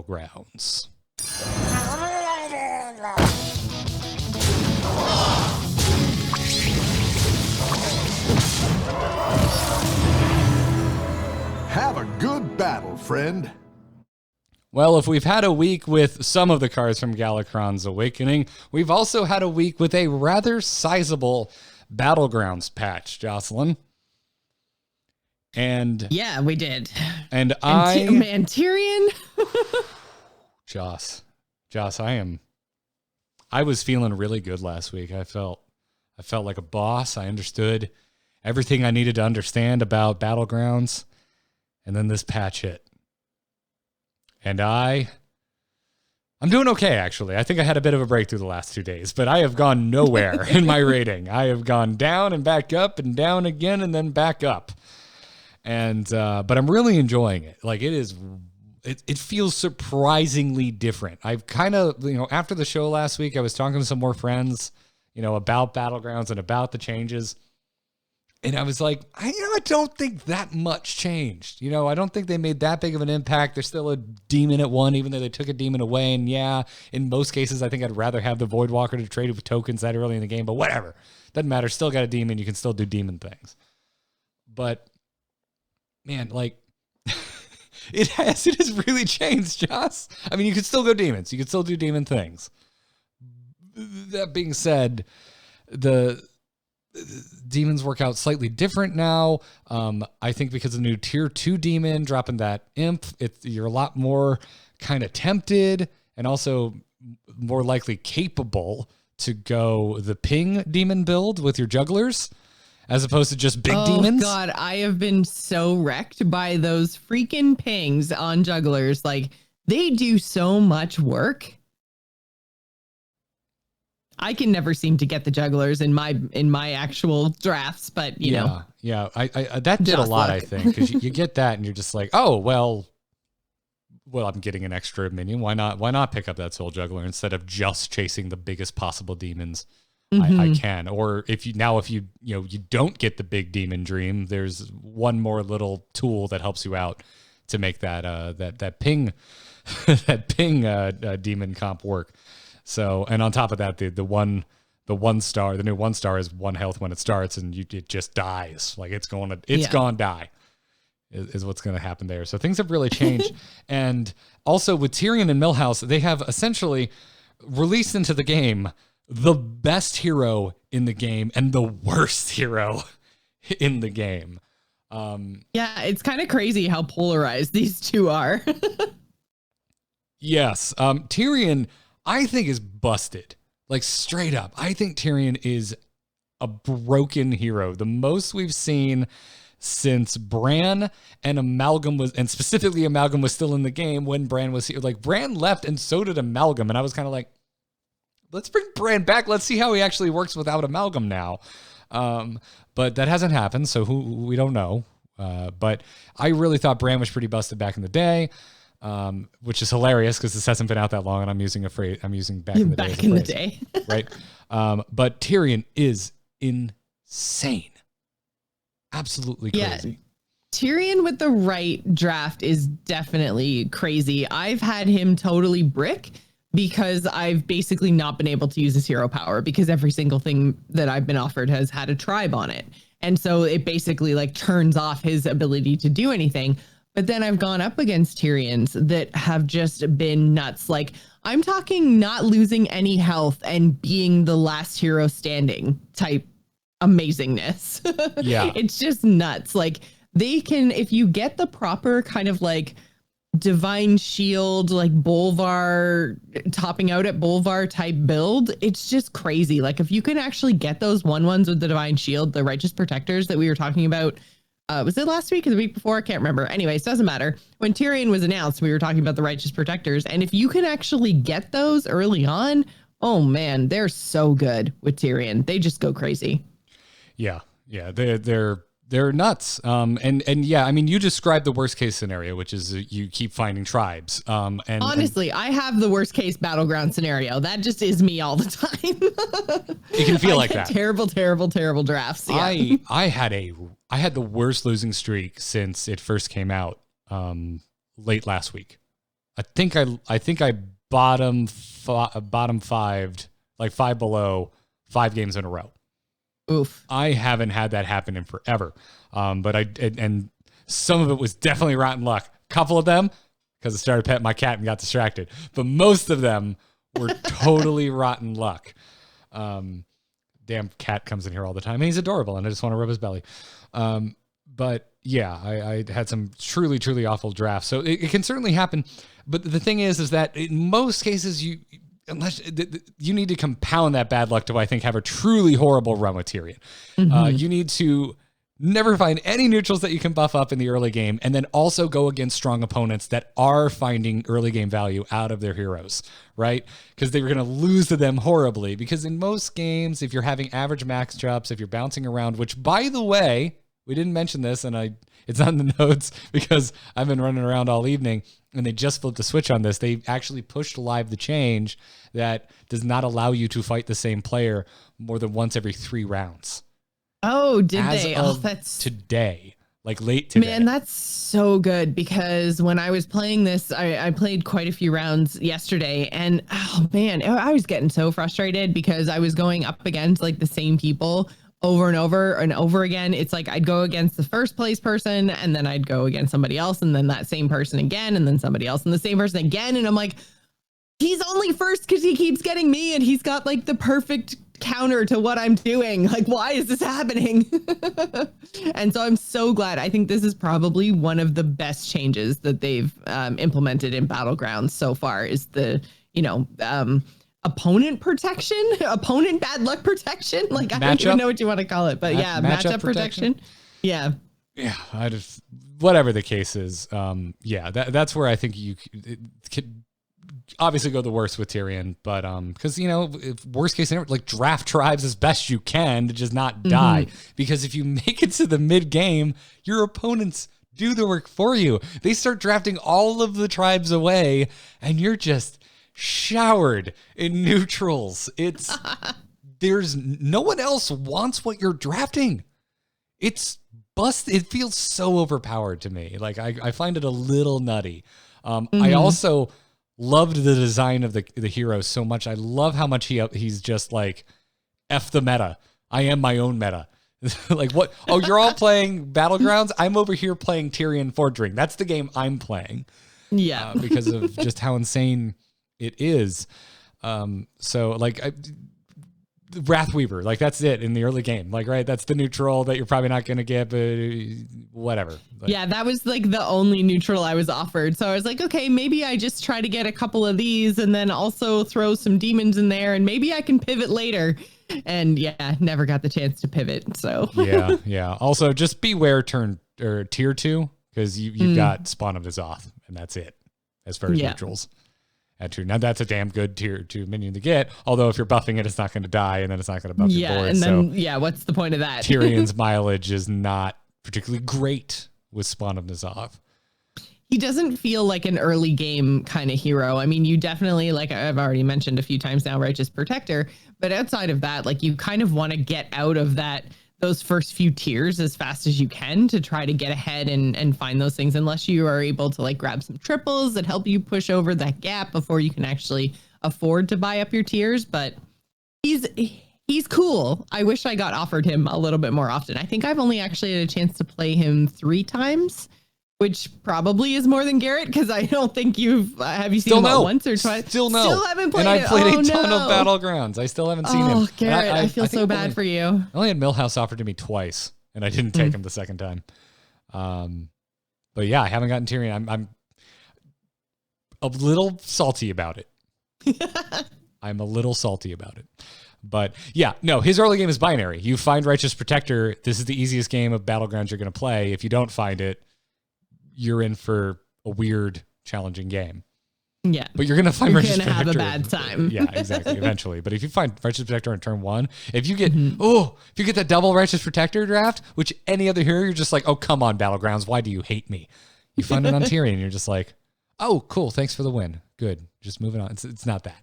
Battlegrounds. Have a good battle, friend. Well, if we've had a week with some of the cards from Galakrond's Awakening, we've also had a week with a rather sizable Battlegrounds patch, Jocelyn. And yeah, we did. And Tyrion. Joss, I was feeling really good last week. I felt like a boss. I understood everything I needed to understand about Battlegrounds. And then this patch hit. And I'm doing okay, actually. I think I had a bit of a breakthrough the last 2 days, but I have gone nowhere in my rating. I have gone down and back up and down again and then back up. And but I'm really enjoying it. Like it feels surprisingly different. I've kind of, after the show last week, I was talking to some more friends, about Battlegrounds and about the changes. And I was like, I don't think that much changed. I don't think they made that big of an impact. There's still a demon at 1, even though they took a demon away. And yeah, in most cases, I think I'd rather have the Voidwalker to trade with tokens that early in the game. But whatever. Doesn't matter. Still got a demon. You can still do demon things. But, man, like, it has really changed, Joss. I mean, you can still go demons. You can still do demon things. That being said, the demons work out slightly different now. I think because of the new tier 2 demon dropping that imp, you're a lot more kind of tempted and also more likely capable to go the ping demon build with your jugglers as opposed to just big demons. Oh God, I have been so wrecked by those freaking pings on jugglers. Like, they do so much work. I can never seem to get the jugglers in my actual drafts, but you know. Yeah. I that did a lot, I think, because you get that and you're just like, oh, well, I'm getting an extra minion. Why not pick up that soul juggler instead of just chasing the biggest possible demons I can? Or if you don't get the big demon dream, there's one more little tool that helps you out to make that ping demon comp work. So, and on top of that, the new 1 star is 1 health when it starts, and it just dies. Like it's gonna die is what's going to happen there. So things have really changed. And also with Tirion and Millhouse, they have essentially released into the game the best hero in the game and the worst hero in the game. Yeah, it's kind of crazy how polarized these two are. Yes. Tirion, I think, is busted. Like, straight up. I think Tirion is a broken hero. The most we've seen since Bran and Amalgam and specifically Amalgam was still in the game when Bran was here. Like, Bran left and so did Amalgam. And I was kind of like, let's bring Bran back. Let's see how he actually works without Amalgam now. But that hasn't happened, so we don't know. But I really thought Bran was pretty busted back in the day. Which is hilarious because this hasn't been out that long, and I'm using back in the day, right? But Tirion is insane, absolutely crazy. Yeah, Tirion with the right draft is definitely crazy. I've had him totally brick because I've basically not been able to use his hero power because every single thing that I've been offered has had a tribe on it, and so it basically like turns off his ability to do anything. But then I've gone up against Tyrions that have just been nuts. Like, I'm talking not losing any health and being the last hero standing type amazingness. Yeah. It's just nuts. Like, they can, if you get the proper kind of like divine shield, like Bolvar, topping out at Bolvar type build, it's just crazy. Like, if you can actually get those 1/1s with the divine shield, the righteous protectors that we were talking about, was it last week or the week before? I can't remember. Anyways, doesn't matter. When Tirion was announced, we were talking about the righteous protectors. And if you can actually get those early on, oh man, they're so good with Tirion. They just go crazy. Yeah. They're nuts. And yeah, I mean, you described the worst case scenario, which is you keep finding tribes. And honestly, I have the worst case battleground scenario. That just is me all the time. It can feel like that. Terrible drafts. Yeah. I had the worst losing streak since it first came out late last week. I think I bottom fived, like 5 below 5 games in a row. Oof. I haven't had that happen in forever. But and some of it was definitely rotten luck. A couple of them, because I started petting my cat and got distracted. But most of them were totally rotten luck. Damn cat comes in here all the time, and he's adorable, and I just want to rub his belly. But yeah, I had some truly, truly awful drafts. So it can certainly happen. But the thing is that in most cases, you need to compound that bad luck to, I think, have a truly horrible run with Tirion. You need to never find any neutrals that you can buff up in the early game, and then also go against strong opponents that are finding early game value out of their heroes, right? Because they were going to lose to them horribly. Because in most games, if you're having average max drops, if you're bouncing around, which, by the way, we didn't mention this, and it's on the notes because I've been running around all evening, and they just flipped the switch on this. They actually pushed live the change that does not allow you to fight the same player more than once every 3 rounds. Oh, did As they? of That's today, like late today. Man, that's so good, because when I was playing this, I played quite a few rounds yesterday, and oh man, I was getting so frustrated because I was going up against like the same people over and over and over again. It's like I'd go against the first place person, and then I'd go against somebody else, and then that same person again, and then somebody else, and the same person again. And I'm like, he's only first because he keeps getting me, and he's got like the perfect counter to what I'm doing. Like, why is this happening? And so I'm so glad. I think this is probably one of the best changes that they've implemented in Battlegrounds so far, is the, opponent protection, opponent bad luck protection. Like, I don't even know what you want to call it, but yeah, matchup protection. Yeah. Yeah. Whatever the case is. That's where I think you could obviously go the worst with Tirion, but because if worst case scenario, like, draft tribes as best you can to just not die, because if you make it to the mid game, your opponents do the work for you. They start drafting all of the tribes away, and you're just showered in neutrals. There's no one else wants what you're drafting. It's it feels so overpowered to me. Like, I find it a little nutty. I also loved the design of the hero so much. I love how much he's just like, F the meta. I am my own meta. Like, what? Oh, you're all playing Battlegrounds? I'm over here playing Tirion Forging. That's the game I'm playing. Yeah. Because of just how insane it is. So, like, Wrathweaver, like, that's it in the early game. Like, right, that's the neutral that you're probably not going to get, but whatever. Like, yeah, that was like the only neutral I was offered. So I was like, okay, maybe I just try to get a couple of these and then also throw some demons in there, and maybe I can pivot later. And yeah, never got the chance to pivot. So yeah. Also, just beware tier 2, because you've got Spawn of Azoth, and that's it as far as neutrals. Now that's a damn good tier 2 minion to get. Although if you're buffing it, it's not going to die, and then it's not going to buff your board. And then what's the point of that? Tyrion's mileage is not particularly great with Spawn of N'Zoth. He doesn't feel like an early game kind of hero. I mean, you definitely, like I've already mentioned a few times now, Righteous Protector. But outside of that, like, you kind of want to get out of those first few tiers as fast as you can to try to get ahead and find those things, unless you are able to like grab some triples that help you push over that gap before you can actually afford to buy up your tiers. But he's cool. I wish I got offered him a little bit more often. I think I've only actually had a chance to play him 3 times, which probably is more than Garrett, because I don't think have you seen him once or twice? Still haven't played it. And I played a ton of Battlegrounds. I still haven't seen him. Oh, Garrett, I feel so bad for you. I only had Millhouse offered to me twice, and I didn't take him the second time. But yeah, I haven't gotten Tirion. I'm a little salty about it. I'm a little salty about it. But yeah, no, his early game is binary. You find Righteous Protector, this is the easiest game of Battlegrounds you're going to play. If you don't find it, you're in for a weird, challenging game. Yeah. But you're going to find Righteous Protector. You're going to have a bad time. Yeah, exactly, eventually. But if you find Righteous Protector on turn 1, if you get that double Righteous Protector draft, which any other hero, you're just like, oh, come on, Battlegrounds, why do you hate me? You find it on Tirion, and you're just like, oh, cool, thanks for the win. Good. Just moving on. It's not that.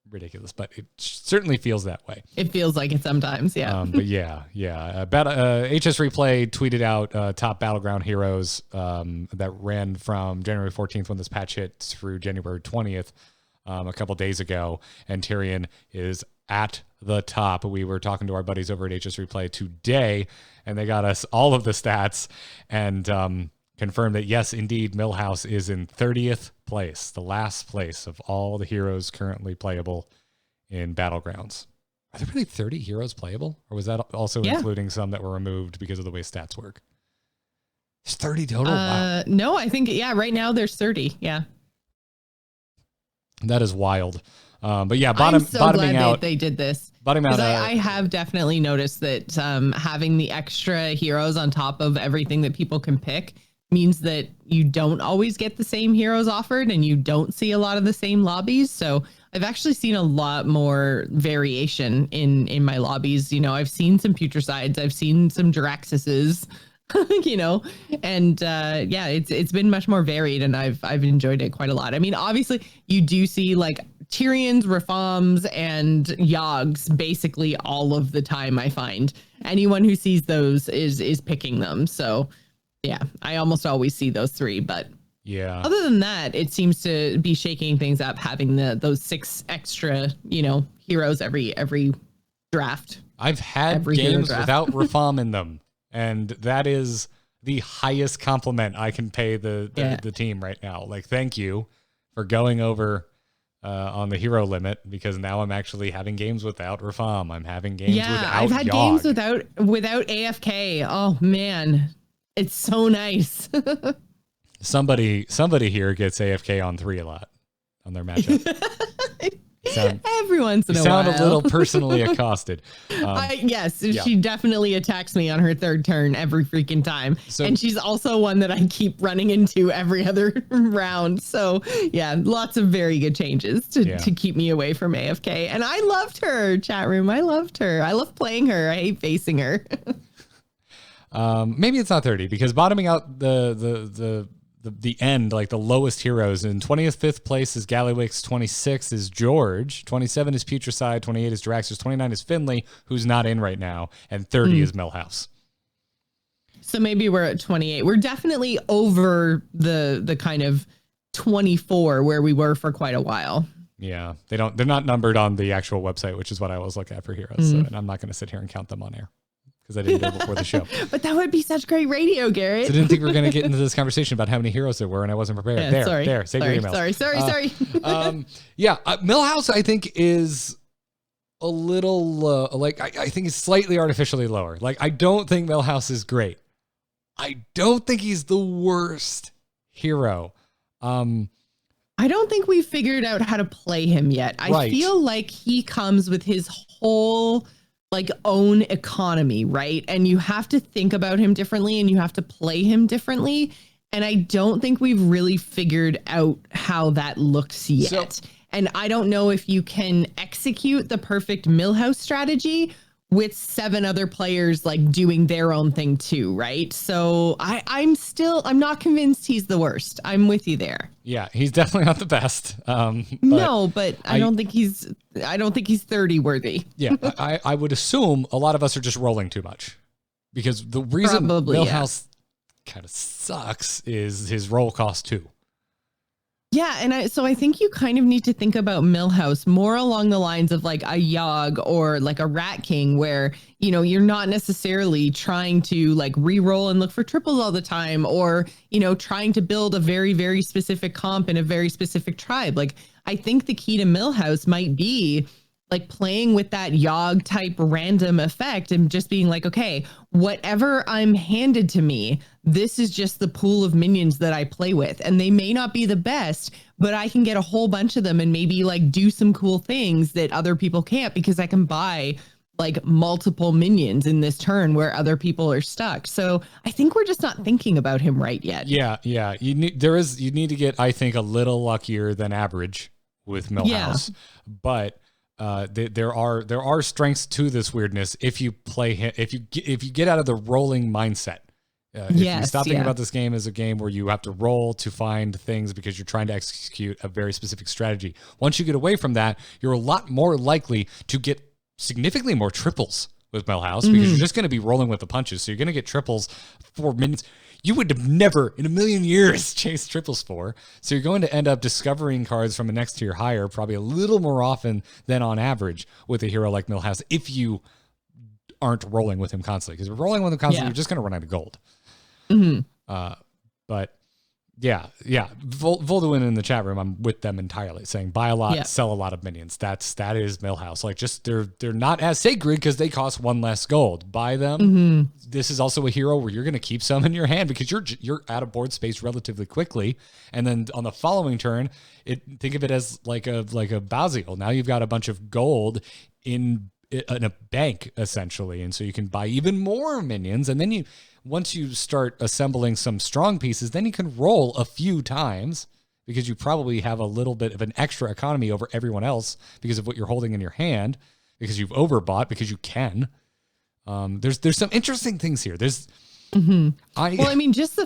ridiculous, but it certainly feels that way. It feels like it sometimes, yeah. But yeah. HS Replay tweeted out top Battleground heroes that ran from January 14th when this patch hit through January 20th a couple days ago, and Tirion is at the top. We were talking to our buddies over at HS Replay today, and they got us all of the stats and confirmed that, yes, indeed, Millhouse is in 30th place, the last place of all the heroes currently playable in Battlegrounds. Are there really 30 heroes playable? Or was that also including some that were removed because of the way stats work? There's 30 total? Wow. No, I think, right now there's 30. Yeah. That is wild. But yeah, I'm so bottoming glad out. they did this. Bottoming out. I have definitely noticed that having the extra heroes on top of everything that people can pick means that you don't always get the same heroes offered and you don't see a lot of the same lobbies. So I've actually seen a lot more variation in my lobbies. You know, I've seen some Putresides, I've seen some Jiraxises, you know, and it's been much more varied, and I've enjoyed it quite a lot. I mean, obviously you do see like Tyrions, Rafams, and Yogs basically all of the time. I find anyone who sees those is picking them. So yeah, I almost always see those three, but yeah, other than that, it seems to be shaking things up, having those 6 extra, you know, heroes every draft. I've had games without Rafam in them, and that is the highest compliment I can pay the team right now. Like, thank you for going over on the hero limit, because now I'm actually having games without Rafam. I'm having games without I've had Yogg. games without AFK. Oh man, it's so nice. Somebody here gets AFK on 3 a lot on their matchup. Every once in a while. You sound a little personally accosted. She definitely attacks me on her 3rd turn every freaking time. And she's also one that I keep running into every other round. So yeah, lots of very good changes to keep me away from AFK. And I loved her, chat room. I loved her. I love playing her. I hate facing her. Maybe it's not 30, because bottoming out the end, like the lowest heroes, in 20th, 5th place is Gallywix, 26 is George, 27 is Putreside, 28 is Jiraxis, 29 is Finley, who's not in right now, and 30 is Millhouse. So maybe we're at 28. We're definitely over the kind of 24 where we were for quite a while. Yeah, they're not numbered on the actual website, which is what I always look at for heroes. So, and I'm not going to sit here and count them on air, because I didn't do it before the show. But that would be such great radio, Garrett. So I didn't think we were going to get into this conversation about how many heroes there were, and I wasn't prepared. Save your emails. Sorry. Millhouse, I think, is a little, I think he's slightly artificially lower. Like, I don't think Millhouse is great. I don't think he's the worst hero. I don't think we've figured out how to play him yet. I feel like he comes with his whole own economy, right? And you have to think about him differently, and you have to play him differently. And I don't think we've really figured out how that looks yet. And I don't know if you can execute the perfect Millhouse strategy with 7 other players doing their own thing too, right? So I'm not convinced he's the worst. I'm with you there. Yeah, he's definitely not the best. But I don't think he's 30 worthy. Yeah, I would assume a lot of us are just rolling too much, because the reason Millhouse kind of sucks is his roll cost too. Yeah, and I think you kind of need to think about Millhouse more along the lines of a Yogg or a Rat King, where, you know, you're not necessarily trying to re-roll and look for triples all the time, or, you know, trying to build a very, very specific comp in a very specific tribe. I think the key to Millhouse might be playing with that Yogg type random effect and just being okay, whatever I'm handed to me, this is just the pool of minions that I play with. And they may not be the best, but I can get a whole bunch of them and maybe do some cool things that other people can't, because I can buy multiple minions in this turn where other people are stuck. So I think we're just not thinking about him right yet. Yeah. You need to get, I think, a little luckier than average with Millhouse. But there are strengths to this weirdness if you play him, if you get out of the rolling mindset. If you stop thinking about this game as a game where you have to roll to find things because you're trying to execute a very specific strategy, once you get away from that, you're a lot more likely to get significantly more triples with Millhouse because you're just going to be rolling with the punches. So you're going to get triples for minutes you would have never in a million years chased triples for. So you're going to end up discovering cards from a next tier higher, probably a little more often than on average with a hero like Millhouse if you aren't rolling with him constantly. Because if you're rolling with him constantly, you're just going to run out of gold. But yeah. Volduin in the chat room, I'm with them entirely, saying buy a lot, sell a lot of minions. That is Millhouse. Like, just they're not as sacred because they cost one less gold. Buy them. This is also a hero where you're going to keep some in your hand because you're out of board space relatively quickly, and then on the following turn, think of it as like a Basil. Now you've got a bunch of gold in a bank essentially, and so you can buy even more minions, and then once you start assembling some strong pieces, then you can roll a few times because you probably have a little bit of an extra economy over everyone else because of what you're holding in your hand, because you've overbought, because you can. There's some interesting things here. Just the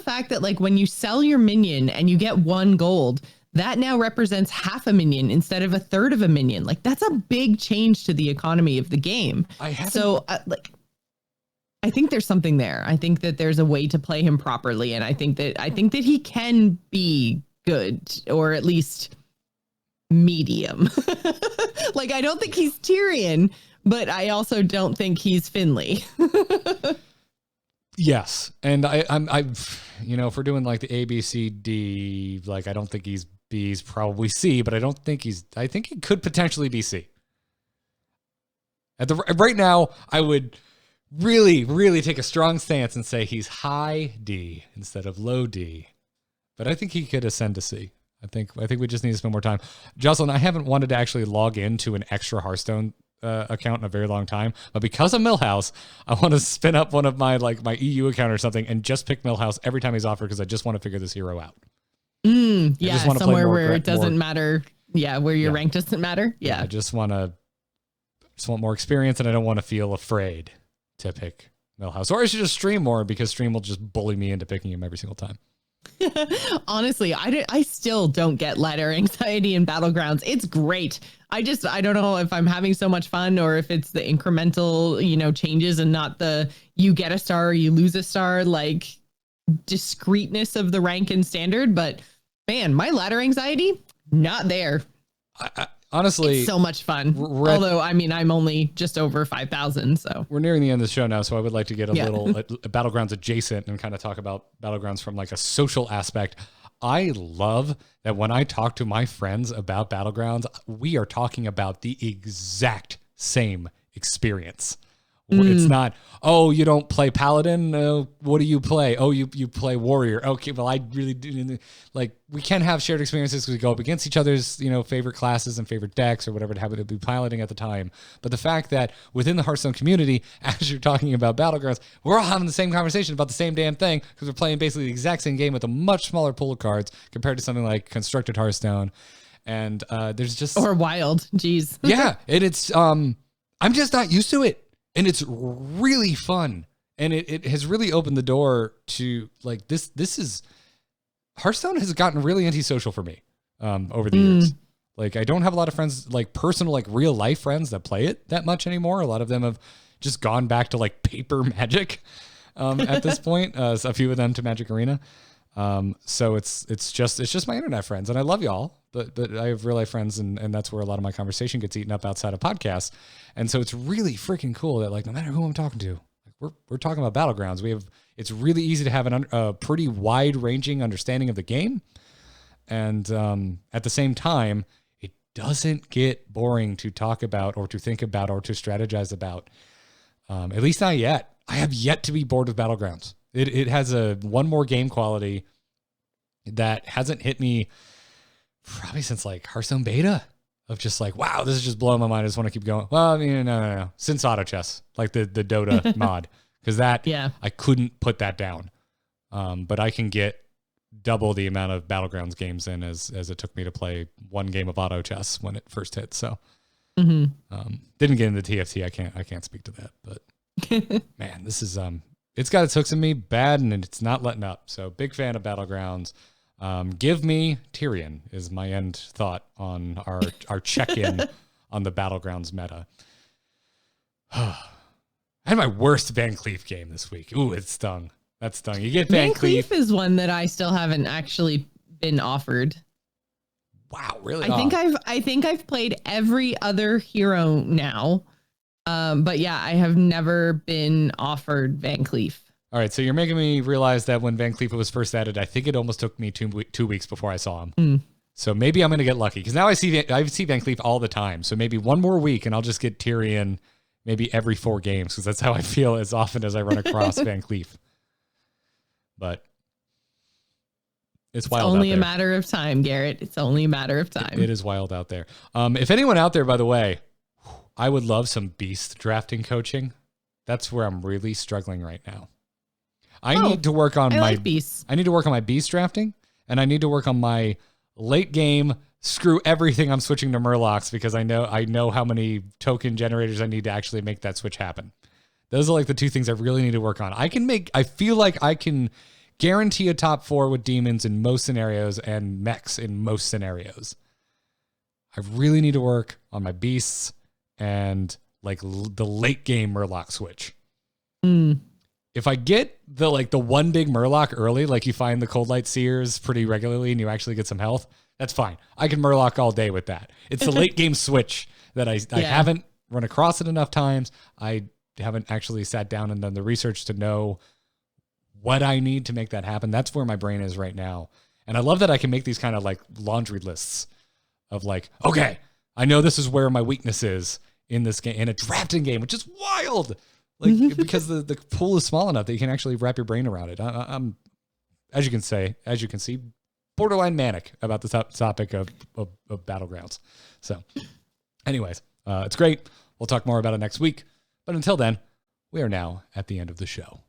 fact that like when you sell your minion and you get 1 gold, that now represents half a minion instead of a third of a minion. Like, that's a big change to the economy of the game. I think there's something there. I think that there's a way to play him properly, and I think that he can be good, or at least medium. Like, I don't think he's Tirion, but I also don't think he's Finley. Yes, and I'm if we're doing like the A, B, C, D, like I don't think he's B, he's probably C, but I think he could potentially be C. Right now, I would really, really take a strong stance and say he's high D instead of low D. But I think he could ascend to C. I think we just need to spend more time. Jocelyn, I haven't wanted to actually log into an extra Hearthstone account in a very long time, but because of Millhouse, I want to spin up one of my EU account or something and just pick Millhouse every time he's offered because I just want to figure this hero out. Somewhere where it doesn't matter. Yeah, where your rank doesn't matter. Yeah, I just want more experience, and I don't want to feel afraid to pick Millhouse. Or I should just stream more because stream will just bully me into picking him every single time. Honestly, I still don't get ladder anxiety in Battlegrounds. It's great. I don't know if I'm having so much fun or if it's the incremental, changes and not the you get a star or you lose a star, like discreteness of the rank and standard. But man, my ladder anxiety, not there. Honestly, it's so much fun. Although, I'm only just over 5,000. So we're nearing the end of the show now. So I would like to get a little Battlegrounds adjacent and kind of talk about Battlegrounds from like a social aspect. I love that when I talk to my friends about Battlegrounds, we are talking about the exact same experience. It's not, oh, you don't play Paladin? What do you play? Oh, you play Warrior. Okay, well, I really do. Like, we can have shared experiences because we go up against each other's, favorite classes and favorite decks or whatever it happened to be piloting at the time. But the fact that within the Hearthstone community, as you're talking about Battlegrounds, we're all having the same conversation about the same damn thing because we're playing basically the exact same game with a much smaller pool of cards compared to something like Constructed Hearthstone. And there's just... Or Wild, geez. Yeah, and it's... I'm just not used to it. And it's really fun. And it has really opened the door to like this is Hearthstone has gotten really antisocial for me over the years. Like, I don't have a lot of friends, like personal, like real life friends that play it that much anymore. A lot of them have just gone back to like paper Magic at this point. A few of them to Magic Arena. So it's just my internet friends, and I love y'all, but I have real life friends, and that's where a lot of my conversation gets eaten up outside of podcasts. And so it's really freaking cool that like no matter who I'm talking to, like we're talking about Battlegrounds. It's really easy to have a pretty wide ranging understanding of the game, and at the same time, it doesn't get boring to talk about or to think about or to strategize about. At least not yet. I have yet to be bored with Battlegrounds. It has one more game quality that hasn't hit me probably since like Hearthstone Beta, of just like, wow, this is just blowing my mind. I just want to keep going. Well, no. Since Auto Chess, like the Dota mod, because I couldn't put that down. But I can get double the amount of Battlegrounds games in as it took me to play one game of Auto Chess when it first hit. So didn't get into TFT. I can't speak to that, but man, this is it's got its hooks in me bad, and it's not letting up. So big fan of Battlegrounds. Give me Tirion is my end thought on our check-in on the Battlegrounds meta. I had my worst Van Cleef game this week. Ooh, it stung. That stung. You get Van Cleef is one that I still haven't actually been offered. Wow, really? I think I've played every other hero now. But yeah, I have never been offered Van Cleef. All right, so you're making me realize that when Van Cleef was first added, I think it almost took me 2 weeks before I saw him. So maybe I'm going to get lucky because now I see Van Cleef all the time. So maybe one more week and I'll just get Tirion maybe every 4 games because that's how I feel as often as I run across Van Cleef. But it's wild. It's only a matter of time, Garrett. It's only a matter of time. It is wild out there. If anyone out there, by the way, I would love some beast drafting coaching. That's where I'm really struggling right now. I need to work on my beasts. I need to work on my beast drafting, and I need to work on my late game. Screw everything. I'm switching to Murlocs because I know how many token generators I need to actually make that switch happen. Those are like the 2 things I really need to work on. I feel like I can guarantee a top 4 with demons in most scenarios and mechs in most scenarios. I really need to work on my beasts and like the late game Murloc switch. If I get the one big Murloc early, like you find the Cold Light Seers pretty regularly and you actually get some health, that's fine. I can Murloc all day with that. It's the late game switch that I haven't run across it enough times. I haven't actually sat down and done the research to know what I need to make that happen. That's where my brain is right now. And I love that I can make these kind of like laundry lists of like, okay, I know this is where my weakness is in this game, in a drafting game, which is wild. Like because the pool is small enough that you can actually wrap your brain around it. I'm, as you can see, borderline manic about the topic of Battlegrounds. So anyways, it's great. We'll talk more about it next week. But until then, we are now at the end of the show.